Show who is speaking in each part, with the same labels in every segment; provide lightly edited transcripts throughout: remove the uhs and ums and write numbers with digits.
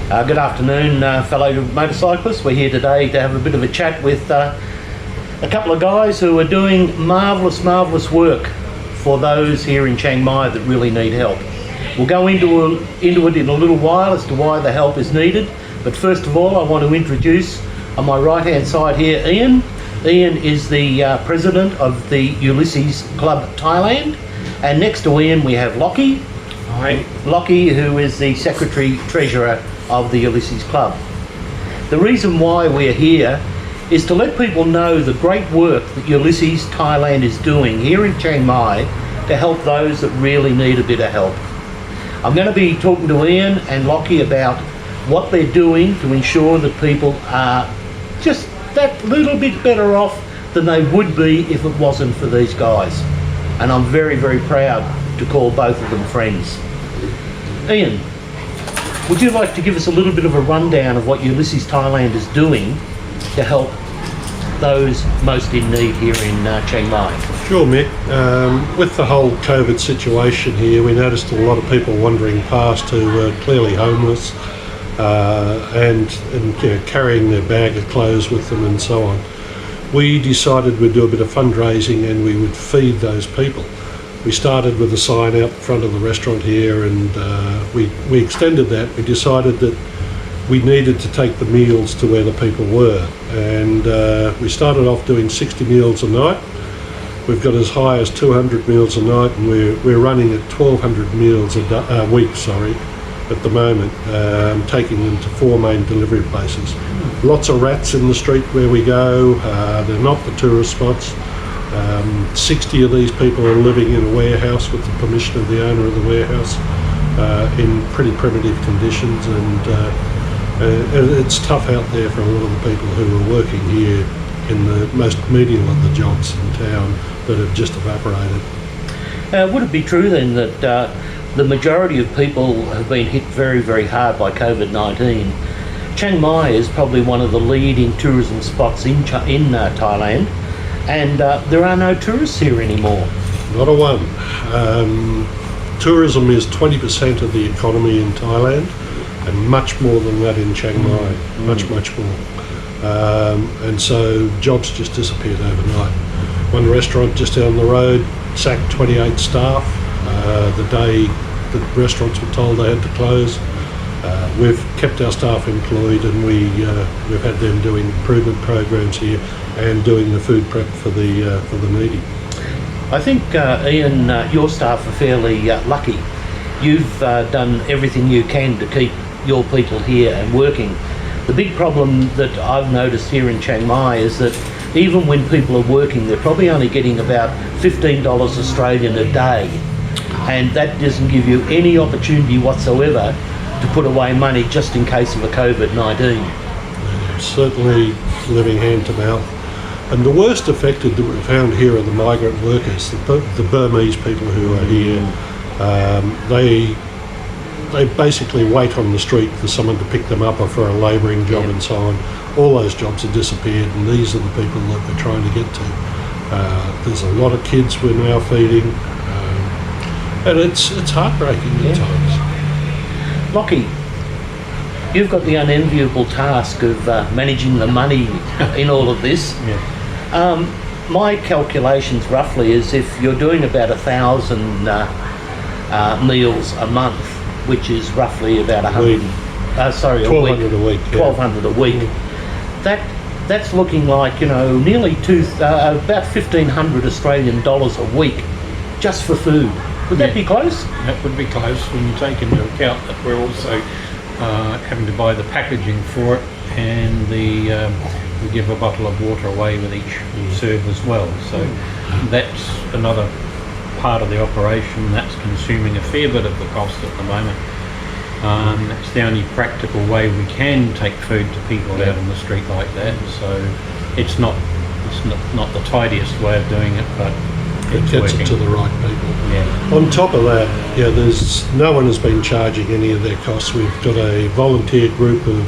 Speaker 1: Good afternoon, fellow motorcyclists. We're here today to have a bit of a chat with a couple of guys who are doing marvellous work for those here in Chiang Mai that really need help. We'll go into it in a little while as to why the help is needed, but first of all I want to introduce on my right hand side here Ian. Ian is the president of the Ulysses Club Thailand, and next to Ian we have Lachie.
Speaker 2: Hi.
Speaker 1: Lachie, who is the Secretary Treasurer of the Ulysses Club. The reason why we're here is to let people know the great work that Ulysses Thailand is doing here in Chiang Mai to help those that really need a bit of help. I'm going to be talking to Ian and Lachie about what they're doing to ensure that people are just that little bit better off than they would be if it wasn't for these guys. And I'm very proud to call both of them friends. Ian, would you like to give us a little bit of a rundown of what Ulysses Thailand is doing to help those most in need here in Chiang Mai?
Speaker 2: Sure, Mick. With the whole COVID situation here, we noticed a lot of people wandering past who were clearly homeless and carrying their bag of clothes with them and so on. We decided we'd do a bit of fundraising and we would feed those people. We started with a sign out front of the restaurant here, and we extended that. We decided that we needed to take the meals to where the people were, and we started off doing 60 meals a night. We've got as high as 200 meals a night, and we're running at 1,200 meals a week, at the moment, taking them to 4 main delivery places. Lots of rats in the street where we go. They're not the tourist spots. 60 of these people are living in a warehouse with the permission of the owner of the warehouse in pretty primitive conditions, and it's tough out there for a lot of the people who are working here in the most menial of the jobs in town that have just evaporated.
Speaker 1: Would it be true then that the majority of people have been hit very hard by COVID-19? Chiang Mai is probably one of the leading tourism spots in Thailand, and there are no tourists here anymore.
Speaker 2: Not a one. Tourism is 20% of the economy in Thailand, and much more than that in Chiang Mai, much more. And so jobs just disappeared overnight. One restaurant just down the road sacked 28 staff the day the restaurants were told they had to close. We've kept our staff employed, and we've had them doing improvement programs here and doing the food prep for the needy.
Speaker 1: I think, Ian, your staff are fairly lucky. You've done everything you can to keep your people here and working. The big problem that I've noticed here in Chiang Mai is that even when people are working, they're probably only getting about $15 Australian a day, and that doesn't give you any opportunity whatsoever to put away money just in case of a COVID-19.
Speaker 2: Certainly living hand to mouth. And the worst affected that we've found here are the migrant workers, the Burmese people who are here. They basically wait on the street for someone to pick them up or for a labouring job and so on. All those jobs have disappeared, and these are the people that we're trying to get to. There's a lot of kids we're now feeding, and it's heartbreaking at times.
Speaker 1: Lachie, you've got the unenviable task of managing the money in all of this.
Speaker 2: Yeah.
Speaker 1: My calculations roughly is if you're doing about 1,000 meals a month, which is roughly about 100. Sorry,
Speaker 2: 1,200 a week.
Speaker 1: 1,200 a week. That's looking like nearly about 1,500 Australian dollars a week just for food. Would that be close?
Speaker 3: That would be close when you take into account that we're also having to buy the packaging for it, and we give a bottle of water away with each serve as well. So that's another part of the operation that's consuming a fair bit of the cost at the moment. It's the only practical way we can take food to people out in the street like that. So it's not the tidiest way of doing it, but
Speaker 2: it gets it to the right people.
Speaker 3: Yeah.
Speaker 2: On top of that, there's no one has been charging any of their costs. We've got a volunteer group of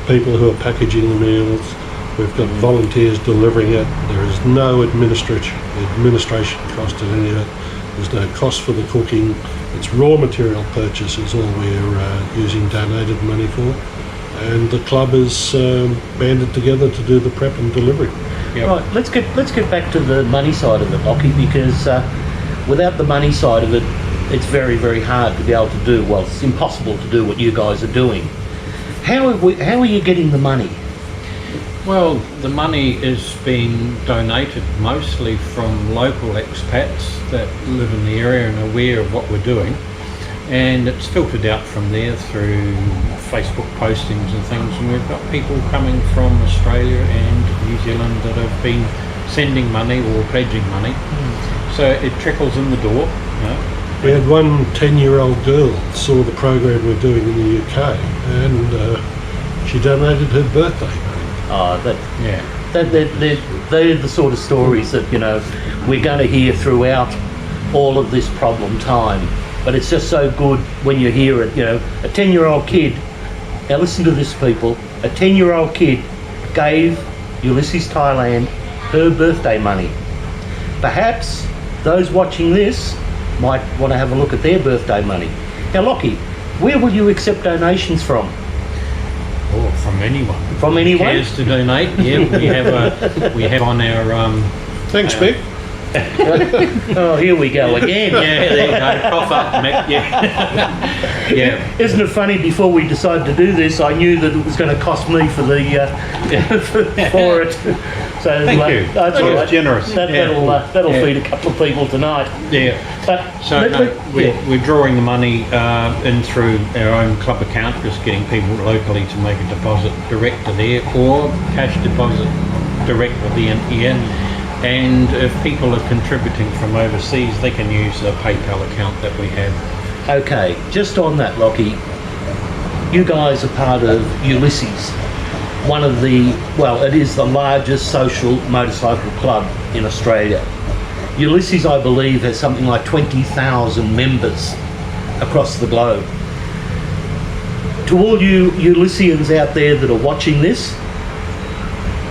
Speaker 2: people who are packaging the meals. We've got volunteers delivering it. There is no administration cost in any of it. There's no cost for the cooking. It's raw material purchase is all we're using donated money for, and the club is banded together to do the prep and delivery.
Speaker 3: Yep.
Speaker 1: Right, let's get back to the money side of it, Lachie, because without the money side of it, it's very, very hard to be able to do, well, it's impossible to do what you guys are doing. How are you getting the money?
Speaker 3: Well, the money is being donated mostly from local expats that live in the area and are aware of what we're doing, and it's filtered out from there through Facebook postings and things, and we've got people coming from Australia and New Zealand that have been sending money or pledging money. So it trickles in the door. You know.
Speaker 2: We had one 10-year-old girl saw the program we're doing in the UK, and she donated her birthday money.
Speaker 1: They're the sort of stories that, you know, we're going to hear throughout all of this problem time. But it's just so good when you hear it, you know, a 10-year-old kid, now listen to this, people, a 10-year-old kid gave Ulysses Thailand her birthday money. Perhaps those watching this might want to have a look at their birthday money. Now, Lachie, where will you accept donations from?
Speaker 3: Or from anyone.
Speaker 1: From anyone?
Speaker 3: Cares to donate? Yeah, we have on our
Speaker 2: Thanks, Mick.
Speaker 1: Oh, here we go again.
Speaker 3: Yeah, there you go. Cough up, Mick. Yeah. Yeah.
Speaker 1: Isn't it funny? Before we decided to do this, I knew that it was going to cost me for the for it. So
Speaker 3: Thank you.
Speaker 1: That's
Speaker 3: That
Speaker 1: all
Speaker 3: was
Speaker 1: right.
Speaker 3: generous.
Speaker 1: That'll
Speaker 3: Yeah.
Speaker 1: feed a couple of people tonight.
Speaker 3: Yeah.
Speaker 1: But
Speaker 3: So we're drawing the money in through our own club account, just getting people locally to make a deposit direct to there, or cash deposit direct with the here. And if people are contributing from overseas, they can use the PayPal account that we have.
Speaker 1: Okay, just on that, Lachie, you guys are part of Ulysses, one of the, well, it is the largest social motorcycle club in Australia. Ulysses, I believe, has something like 20,000 members across the globe. To all you Ulyssians out there that are watching this,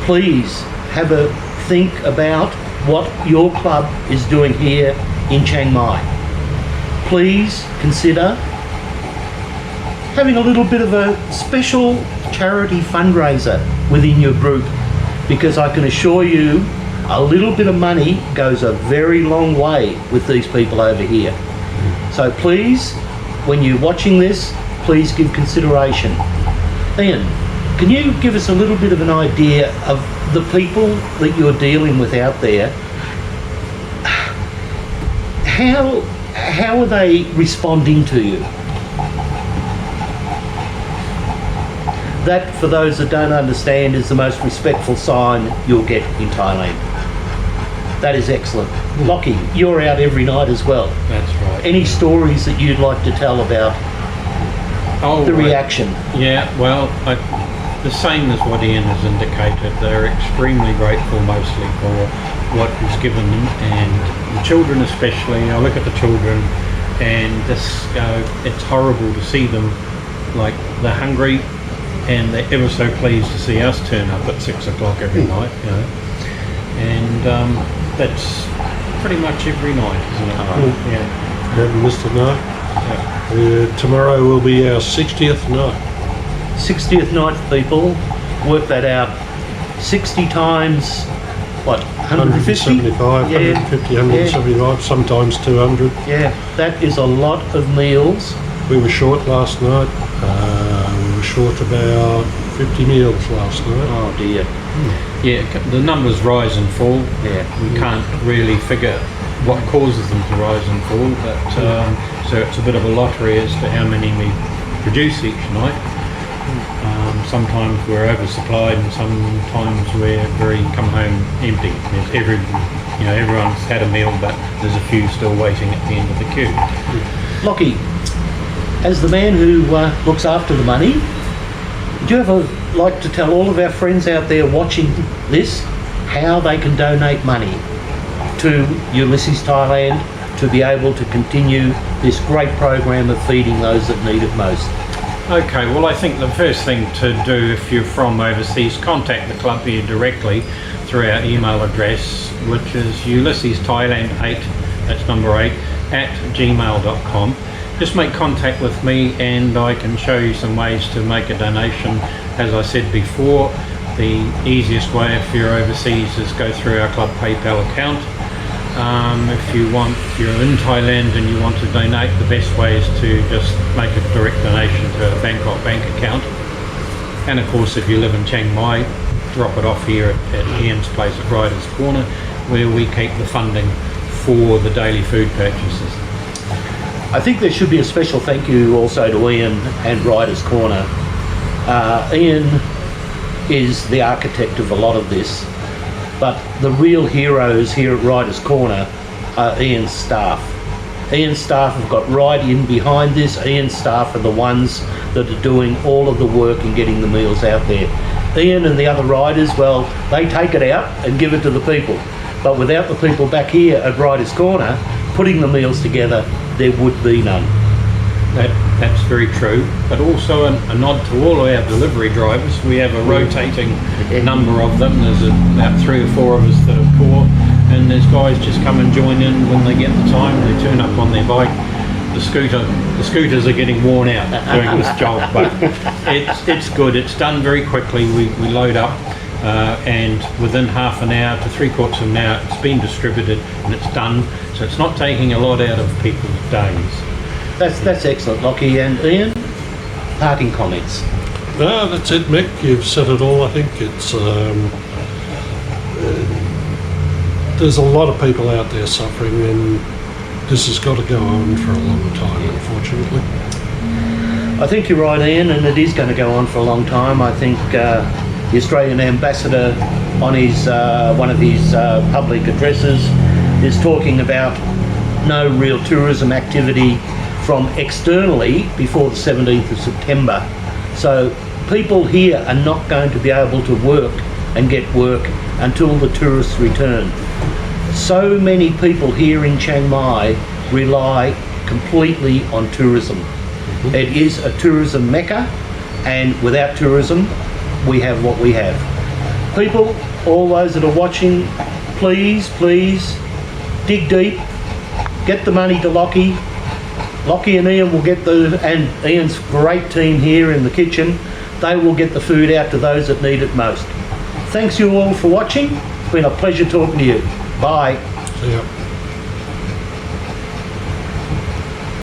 Speaker 1: please have a think about what your club is doing here in Chiang Mai. Please consider having a little bit of a special charity fundraiser within your group, because I can assure you a little bit of money goes a very long way with these people over here. So please, when you're watching this, please give consideration. Ian, can you give us a little bit of an idea of the people that you're dealing with out there? How are they responding to you? That, for those that don't understand, is the most respectful sign you'll get in Thailand. That is excellent. Lachie, you're out every night as well.
Speaker 3: That's right.
Speaker 1: Any stories that you'd like to tell about the reaction?
Speaker 3: Yeah, well, the same as what Ian has indicated. They're extremely grateful mostly for what was given them, and the children especially. I look at the children and this, it's horrible to see them, like, they're hungry and they're ever so pleased to see us turn up at 6 o'clock every night, you know. And that's pretty much every night, isn't it? Yeah.
Speaker 2: Haven't missed a night. Tomorrow will be our 60th night.
Speaker 1: 60th night, people. Work that out. 60 times, what, 150?
Speaker 2: 175,
Speaker 1: Yeah.
Speaker 2: 150, 175, sometimes 200.
Speaker 1: Yeah, that is a lot of meals.
Speaker 2: We were short last night. We were short about 50 meals last night.
Speaker 1: Oh dear.
Speaker 3: Yeah, the numbers rise and fall.
Speaker 1: Yeah.
Speaker 3: We can't really figure what causes them to rise and fall, but so it's a bit of a lottery as to how many we produce each night. Sometimes we're oversupplied, and sometimes we're come home empty. There's everyone's had a meal, but there's a few still waiting at the end of the queue.
Speaker 1: Lachie, as the man who looks after the money, do you ever like to tell all of our friends out there watching this how they can donate money to Ulysses Thailand to be able to continue this great program of feeding those that need it most?
Speaker 3: Okay, well, I think the first thing to do, if you're from overseas, contact the club here directly through our email address, which is Ulysses Thailand 8, that's number 8, @gmail.com. just make contact with me and I can show you some ways to make a donation. As I said before, the easiest way if you're overseas is go through our club PayPal account. If you're in Thailand and you want to donate, the best way is to just make a direct donation to a Bangkok bank account. And of course, if you live in Chiang Mai, drop it off here at Ian's place at Riders Corner, where we keep the funding for the daily food purchases.
Speaker 1: I think there should be a special thank you also to Ian and Riders Corner. Ian is the architect of a lot of this, but the real heroes here at Riders Corner are Ian's staff. Ian's staff have got right in behind this. Ian's staff are the ones that are doing all of the work and getting the meals out there. Ian and the other riders, well, they take it out and give it to the people. But without the people back here at Riders Corner putting the meals together, there would be none.
Speaker 3: That's very true, but also a nod to all of our delivery drivers. We have a rotating number of them. There's about 3 or 4 of us that are poor, and there's guys just come and join in when they get the time. They turn up on their bike. The scooters are getting worn out doing this job, but it's good. It's done very quickly. We load up, and within half an hour to 3/4 of an hour, it's been distributed and it's done. So it's not taking a lot out of people's days.
Speaker 1: That's excellent, Lachie. And Ian, parting comments.
Speaker 2: No, that's it, Mick. You've said it all. I think it's there's a lot of people out there suffering, and this has got to go on for a long time, unfortunately.
Speaker 1: I think you're right, Ian, and it is going to go on for a long time. I think the Australian ambassador on his one of his public addresses is talking about no real tourism activity from externally before the 17th of September. So people here are not going to be able to work and get work until the tourists return. So many people here in Chiang Mai rely completely on tourism. It is a tourism mecca, and without tourism, we have what we have. People, all those that are watching, please dig deep, get the money to Lachie. Lachie and Ian will get and Ian's great team here in the kitchen, they will get the food out to those that need it most. Thanks you all for watching. It's been a pleasure talking to you. Bye.
Speaker 2: See ya.